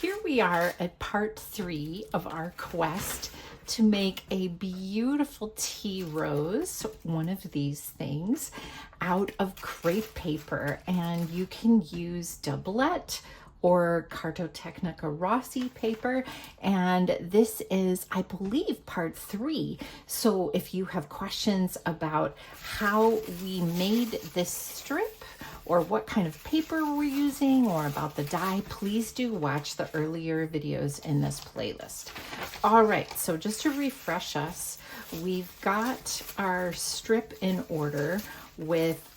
here we are at part 3 of our quest to make a beautiful tea rose, one of these things, out of crepe paper. And you can use doublet or Cartotechnica Rossi paper. And this is, I believe, part 3. So if you have questions about how we made this strip, or what kind of paper we're using, or about the dye, please do watch the earlier videos in this playlist. All right, so just to refresh us, we've got our strip in order with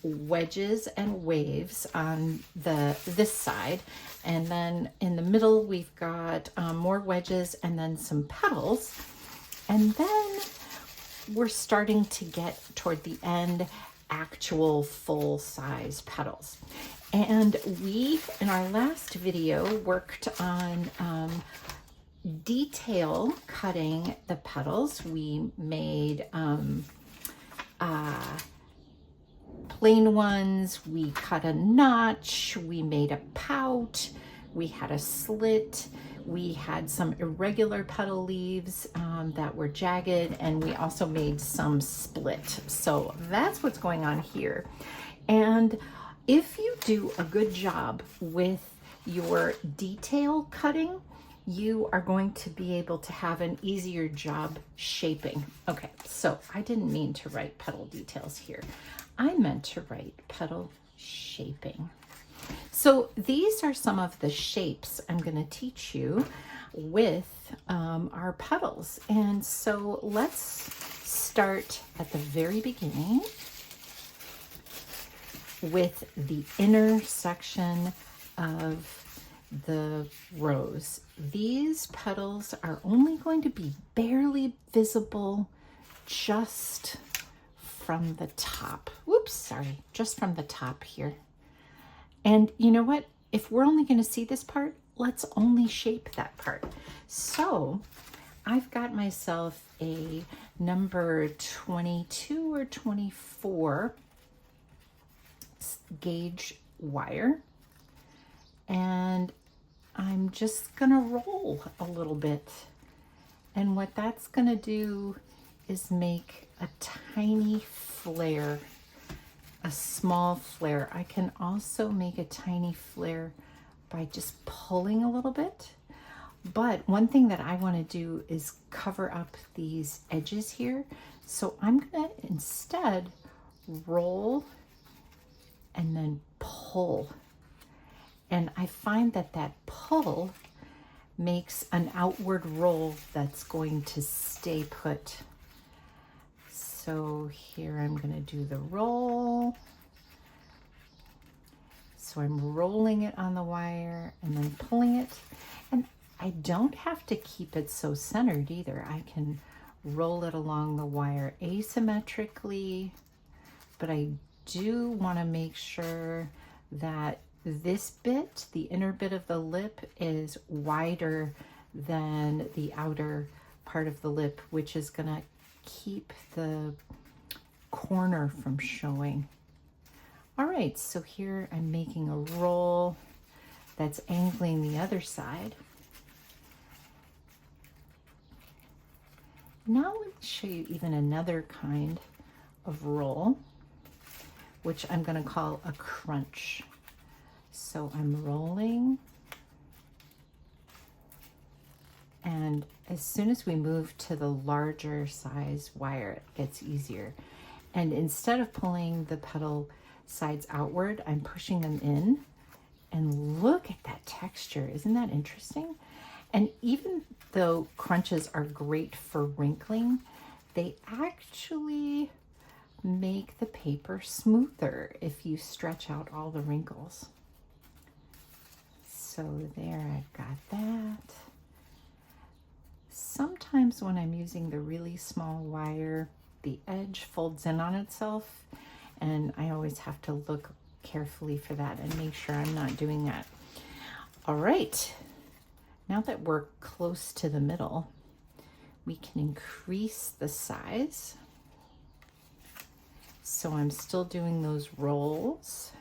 wedges and waves on this side, and then in the middle we've got more wedges and then some petals, and then we're starting to get toward the end actual full-size petals. And we, in our last video, worked on detail cutting the petals. We made plain ones, we cut a notch, we made a pout, we had a slit, we had some irregular petal leaves that were jagged, and we also made some split. So that's what's going on here. And if you do a good job with your detail cutting, you are going to be able to have an easier job shaping. Okay, so I didn't mean to write petal details here. I meant to write petal shaping. So these are some of the shapes I'm going to teach you with our petals. And so let's start at the very beginning with the inner section of the rose. These petals are only going to be barely visible just from the top. Whoops, sorry, just from the top here. And you know what? If we're only going to see this part, let's only shape that part. So I've got myself a number 22 or 24 gauge wire, and I'm just going to roll a little bit. And what that's going to do is make a tiny flare, a small flare. I can also make a tiny flare by just pulling a little bit. But one thing that I want to do is cover up these edges here. So I'm going to instead roll and then pull. And I find that that pull makes an outward roll that's going to stay put. So here I'm going to do the roll. So I'm rolling it on the wire and then pulling it. And I don't have to keep it so centered either. I can roll it along the wire asymmetrically, but I do want to make sure that this bit, the inner bit of the lip, is wider than the outer part of the lip, which is going to keep the corner from showing. All right, so here I'm making a roll that's angling the other side. Now let me show you even another kind of roll, which I'm going to call a crunch. So I'm rolling, and as soon as we move to the larger size wire, it gets easier. And instead of pulling the petal sides outward, I'm pushing them in. And look at that texture. Isn't that interesting? And even though crunches are great for wrinkling, they actually make the paper smoother if you stretch out all the wrinkles. So there, I've got that. Sometimes when I'm using the really small wire, the edge folds in on itself, and I always have to look carefully for that and make sure I'm not doing that. All right, now that we're close to the middle, we can increase the size. So I'm still doing those rolls,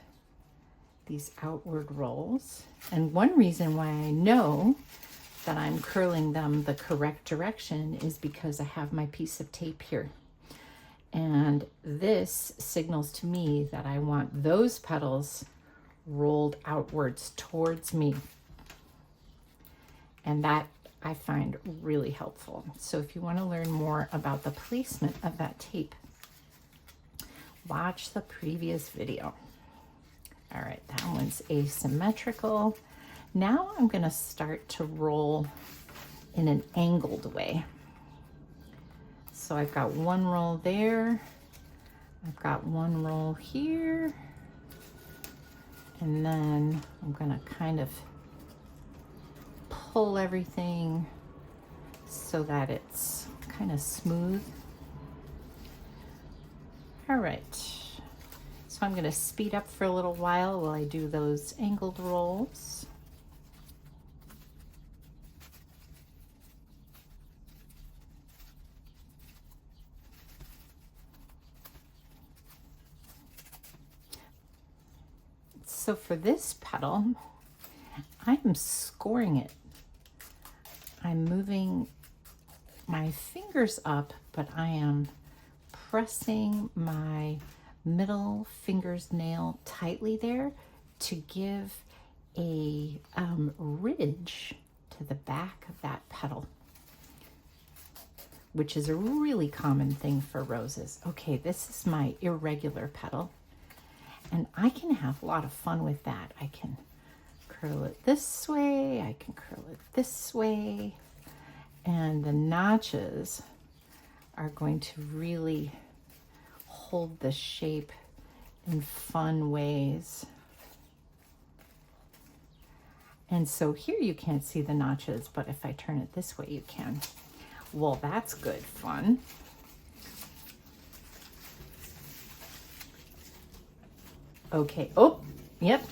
these outward rolls. And one reason why I know that I'm curling them the correct direction is because I have my piece of tape here. And this signals to me that I want those petals rolled outwards towards me. And that I find really helpful. So if you want to learn more about the placement of that tape, watch the previous video. All right, that one's asymmetrical. Now I'm going to start to roll in an angled way. So I've got one roll there, I've got one roll here, and then I'm going to kind of pull everything so that it's kind of smooth. All right, so I'm going to speed up for a little while I do those angled rolls. So for this petal, I'm scoring it. I'm moving my fingers up, but I am pressing my middle finger's nail tightly there to give a ridge to the back of that petal, which is a really common thing for roses. Okay, this is my irregular petal, and I can have a lot of fun with that. I can curl it this way, I can curl it this way, and the notches are going to really hold the shape in fun ways. And so here you can't see the notches, but if I turn it this way, you can. Well, that's good fun. Okay, oh, yep,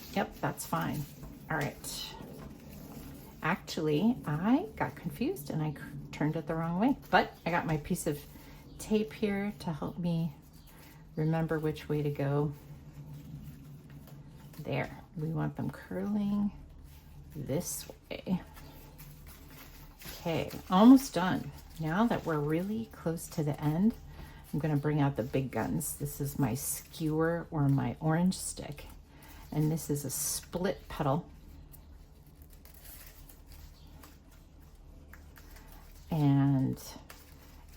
that's fine. All right. Actually, I got confused and I turned it the wrong way, but I got my piece of tape here to help me remember which way to go. There, we want them curling this way. Okay, almost done. Now that we're really close to the end, I'm gonna bring out the big guns. This is my skewer or my orange stick, and this is a split petal. And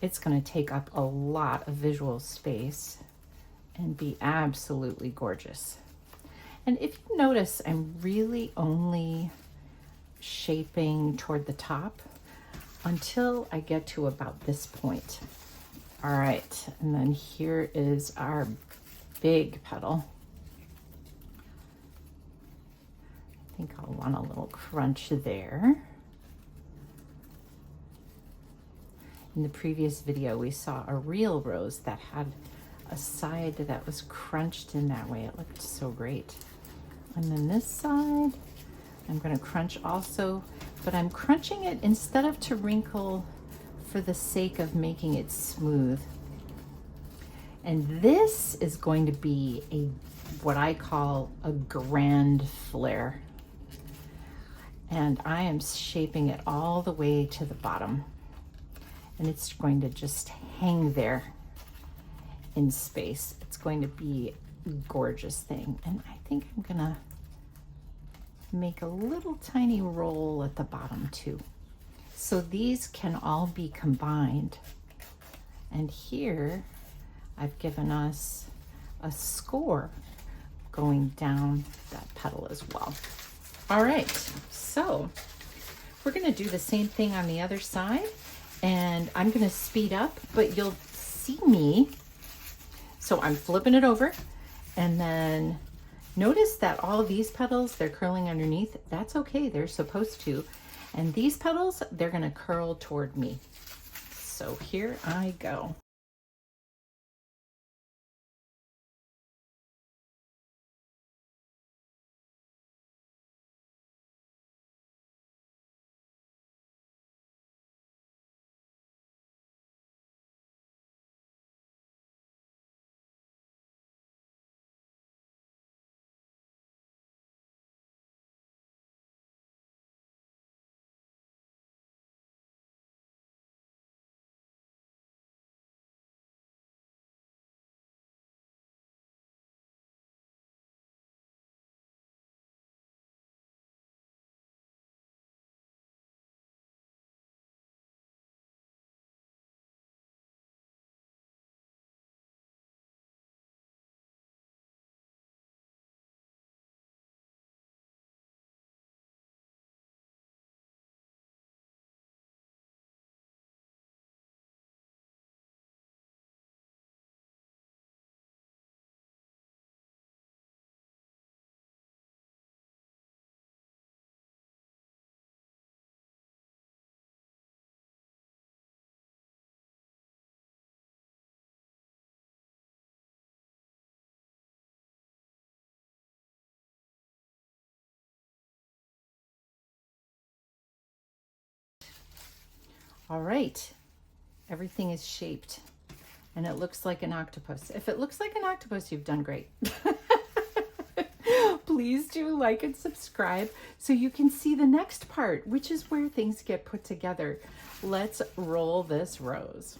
it's gonna take up a lot of visual space and be absolutely gorgeous. And if you notice, I'm really only shaping toward the top until I get to about this point. All right, and then here is our big petal. I think I'll want a little crunch there. In the previous video, we saw a real rose that had a side that was crunched in that way. It looked so great. And then this side, I'm going to crunch also, but I'm crunching it instead of to wrinkle for the sake of making it smooth. And this is going to be what I call a grand flare. And I am shaping it all the way to the bottom. And it's going to just hang there in space. It's going to be a gorgeous thing. And I think I'm gonna make a little tiny roll at the bottom too. So these can all be combined. And here I've given us a score going down that petal as well. All right, so we're gonna do the same thing on the other side, and I'm gonna speed up, but you'll see me. So I'm flipping it over, and then notice that all of these petals, they're curling underneath. That's okay, they're supposed to. And these petals, they're gonna curl toward me. So here I go. All right, everything is shaped and it looks like an octopus. If it looks like an octopus, you've done great. Please do like and subscribe so you can see the next part, which is where things get put together. Let's roll this rose.